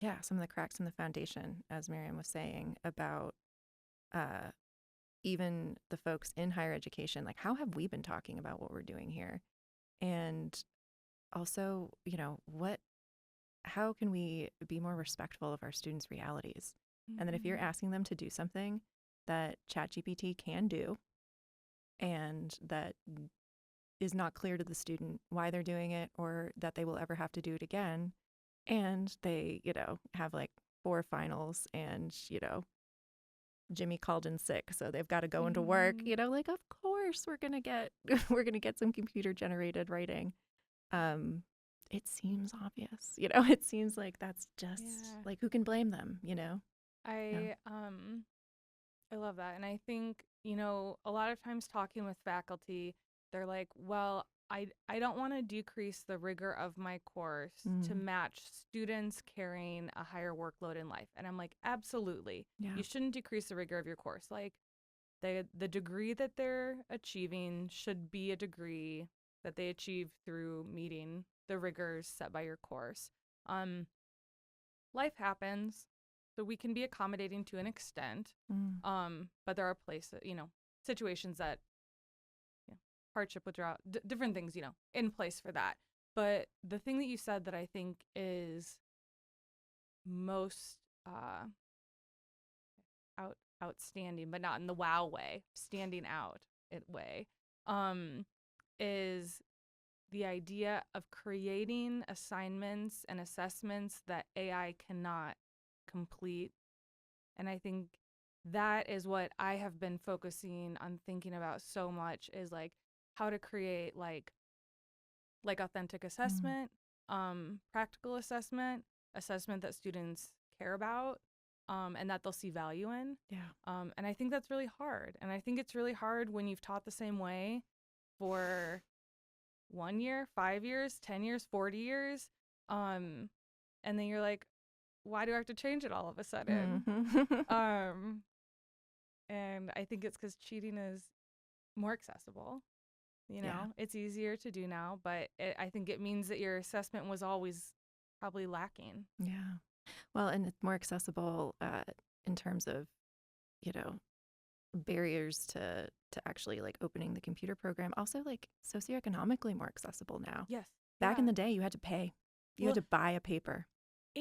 of the cracks in the foundation, as Miriam was saying, about even the folks in higher education. Like, how have we been talking about what we're doing here? And also, how can we be more respectful of our students' realities? And then if you're asking them to do something that ChatGPT can do and that is not clear to the student why they're doing it or that they will ever have to do it again, and they, have like 4 finals and, Jimmy called in sick, so they've got to go into work, like, of course we're going to get some computer generated writing. It seems obvious, it seems like that's just like, who can blame them, I love that. And I think, a lot of times talking with faculty, they're like, well, I don't want to decrease the rigor of my course to match students carrying a higher workload in life. And I'm like, absolutely. Yeah. You shouldn't decrease the rigor of your course. Like the degree that they're achieving should be a degree that they achieve through meeting the rigors set by your course. Life happens, so we can be accommodating to an extent. But there are places, situations that hardship, withdrawal, different things, in place for that. But the thing that you said that I think is most outstanding, but not in the wow way, standing out way, is the idea of creating assignments and assessments that AI cannot complete. And I think that is what I have been focusing on thinking about so much, is like how to create like authentic assessment, practical assessment that students care about, and that they'll see value in. Yeah. And I think that's really hard. And I think it's really hard when you've taught the same way for 1 year, 5 years, 10 years, 40 years, and then you're like, why do I have to change it all of a sudden? And I think it's because cheating is more accessible. You know, it's easier to do now, but I think it means that your assessment was always probably lacking. Yeah. Well, and it's more accessible in terms of, you know, barriers to actually like opening the computer program. Also, like socioeconomically more accessible now. Yes. Back in the day, you had to pay. You had to buy a paper.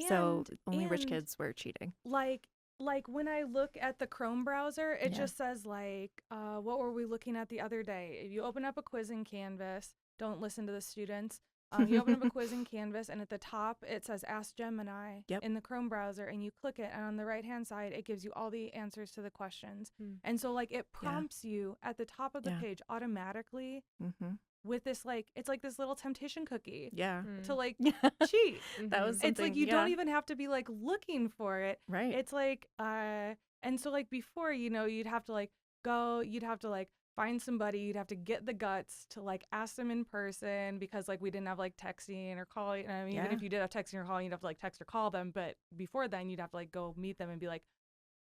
So only rich kids were cheating. Like when I look at the Chrome browser, it just says like, what were we looking at the other day? If you open up a quiz in Canvas, don't listen to the students. You open up a quiz in Canvas, and at the top it says Ask Gemini in the Chrome browser, and you click it, and on the right-hand side it gives you all the answers to the questions. And so like it prompts you at the top of the page automatically with this like, it's like this little temptation cookie to like cheat. That was something, it's like you don't even have to be like looking for it. Right. It's like and so like before, you know, you'd have to like find somebody, you'd have to get the guts to like ask them in person, because like we didn't have like texting or calling. I mean, even if you did have texting or calling, you'd have to like text or call them, but before then you'd have to like go meet them and be like,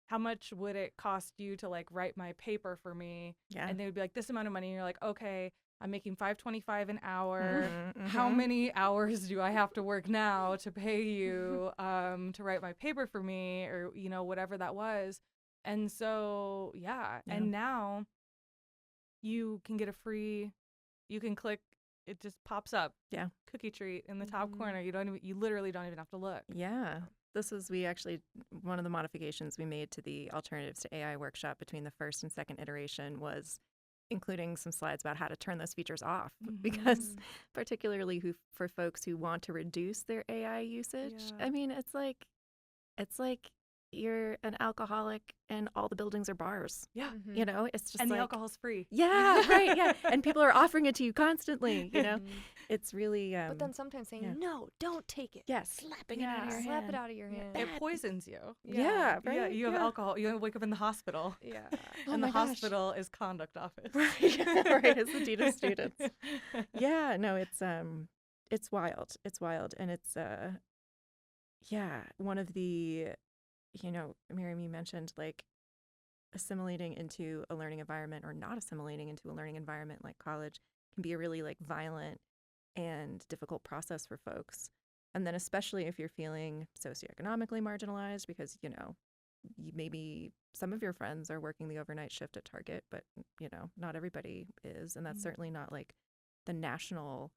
how much would it cost you to like write my paper for me? And they would be like, this amount of money, and you're like, okay, I'm making $5.25 an hour. How many hours do I have to work now to pay you to write my paper for me, or you know, whatever that was. And so and now you can get you can click, it just pops up. Cookie treat in the top corner. You literally don't even have to look. This is one of the modifications we made to the Alternatives to AI workshop between the first and second iteration was including some slides about how to turn those features off, because particularly for folks who want to reduce their AI usage. I mean, it's like you're an alcoholic and all the buildings are bars. You know, it's just, and like, the alcohol's free. Right. And people are offering it to you constantly, you know. It's really but then sometimes saying no, don't take it. Slapping it out of your hand. Slap it out of your hand. It poisons you. Right. You have alcohol, you wake up in the hospital. And the hospital is conduct office. Right. It's the dean of students. No, it's wild. It's wild. And it's one of the, you know, Miriam, you mentioned like assimilating into a learning environment or not assimilating into a learning environment like college can be a really like violent and difficult process for folks. And then especially if you're feeling socioeconomically marginalized because, you know, maybe some of your friends are working the overnight shift at Target, but, you know, not everybody is. And that's certainly not like the national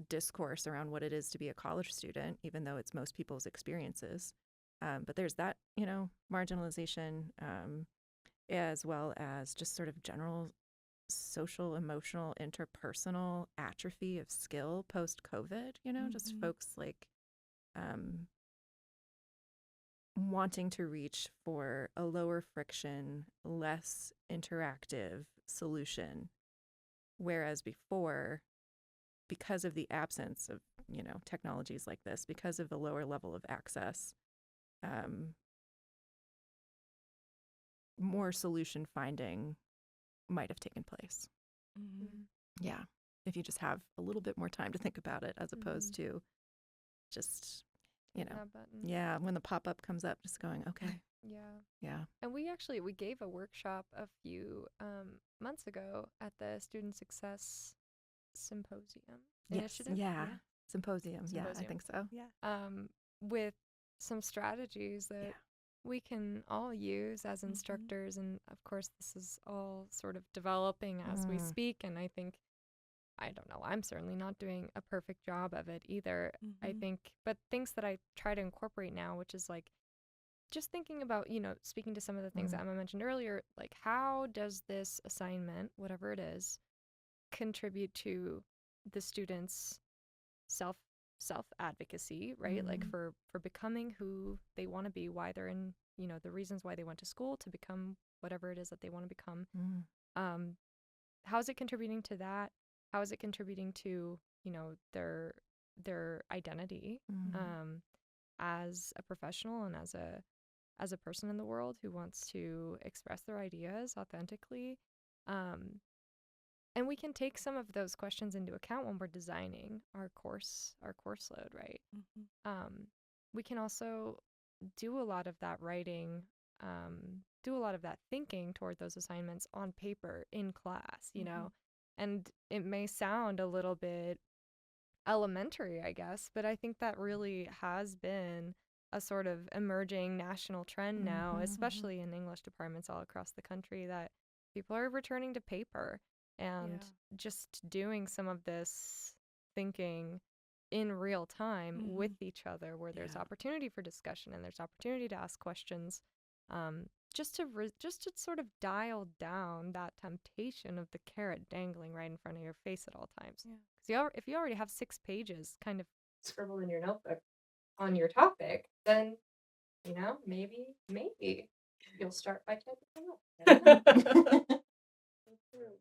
discourse around what it is to be a college student, even though it's most people's experiences. But there's that, you know, marginalization, as well as just sort of general social, emotional, interpersonal atrophy of skill post-COVID, you know, just folks like wanting to reach for a lower friction, less interactive solution. Whereas before, because of the absence of, you know, technologies like this, because of the lower level of access, more solution finding might have taken place. If you just have a little bit more time to think about it, as opposed to just, you know, when the pop-up comes up, just going, okay. And we gave a workshop a few months ago at the Student Success Symposium Initiative. Symposium. I think so. With some strategies that we can all use as instructors. And of course, this is all sort of developing as we speak. And I think, I don't know, I'm certainly not doing a perfect job of it either. I think, but things that I try to incorporate now, which is like just thinking about, you know, speaking to some of the things that Emma mentioned earlier, like how does this assignment, whatever it is, contribute to the students' self-advocacy, right? Like for becoming who they want to be, why they're in, you know, the reasons why they went to school to become whatever it is that they want to become. How is it contributing to that? How is it contributing to, you know, their identity as a professional and as a person in the world who wants to express their ideas authentically? And we can take some of those questions into account when we're designing our course load, right? We can also do a lot of that writing, do a lot of that thinking toward those assignments on paper in class, you know? And it may sound a little bit elementary, I guess, but I think that really has been a sort of emerging national trend now, especially in English departments all across the country, that people are returning to paper and just doing some of this thinking in real time with each other, where there's opportunity for discussion and there's opportunity to ask questions, just to sort of dial down that temptation of the carrot dangling right in front of your face at all times. Because if you already have 6 pages kind of scribbled in your notebook on your topic, then, you know, maybe you'll start by typing it up.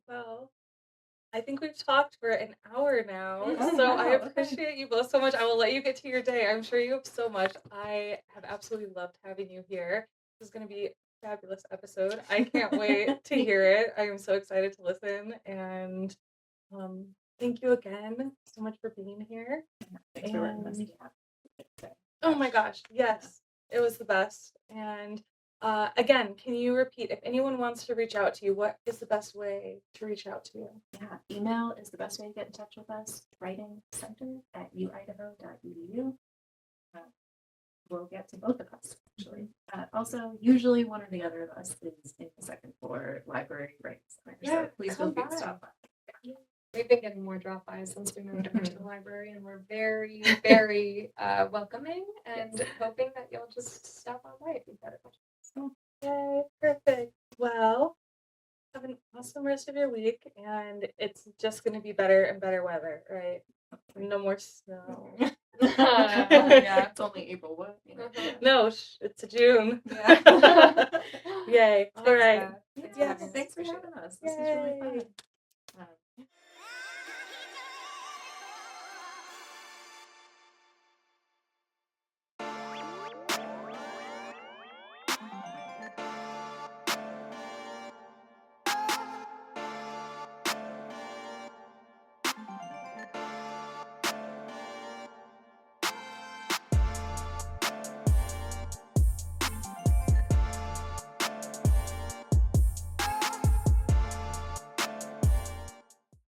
Well, I think we've talked for an hour now, so I appreciate you both so much. I will let you get to your day. I'm sure you have so much. I have absolutely loved having you here. This is going to be a fabulous episode. I can't wait to hear it. I am so excited to listen, and thank you again so much for being here. Thanks for letting us. Oh my gosh, yes, it was the best. And again, can you repeat, if anyone wants to reach out to you, what is the best way to reach out to you? Yeah, email is the best way to get in touch with us. writingcenter@uidaho.edu. We'll get to both of us, actually. Also, usually one or the other of us is in the second floor library writing center, so please feel free to stop by. We've been getting more drop-bys since we moved over to the library, and we're very, very welcoming and hoping that you'll just stop on by if you've got a question. Okay, perfect. Well, have an awesome rest of your week, and it's just going to be better and better weather, right? No more snow. Yeah, it's only April. What? No, it's June. Yeah. Yay. All right. Thanks for having us. This is really fun.